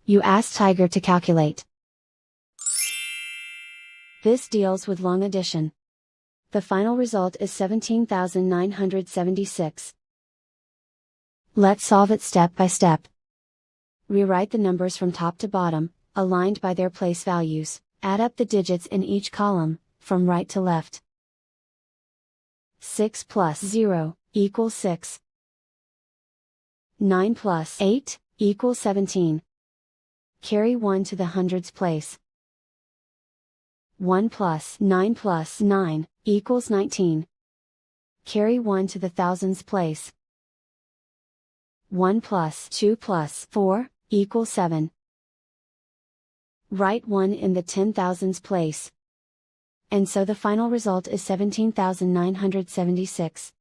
You ask Tiger to calculate. This deals with long addition. The final result is 17,976. Let's solve it step by step. Rewrite the numbers from top to bottom, aligned by their place values. Add up the digits in each column, from right to left. 6 plus 0 equals 6. 9 plus 8 equals 17. Carry 1 to the hundreds place. 1 plus 9 equals 19. Carry 1 to the thousands place. 1 plus 2 plus 4 equals 7. Write 1 in the 10,000s place. And so the final result is 17,976.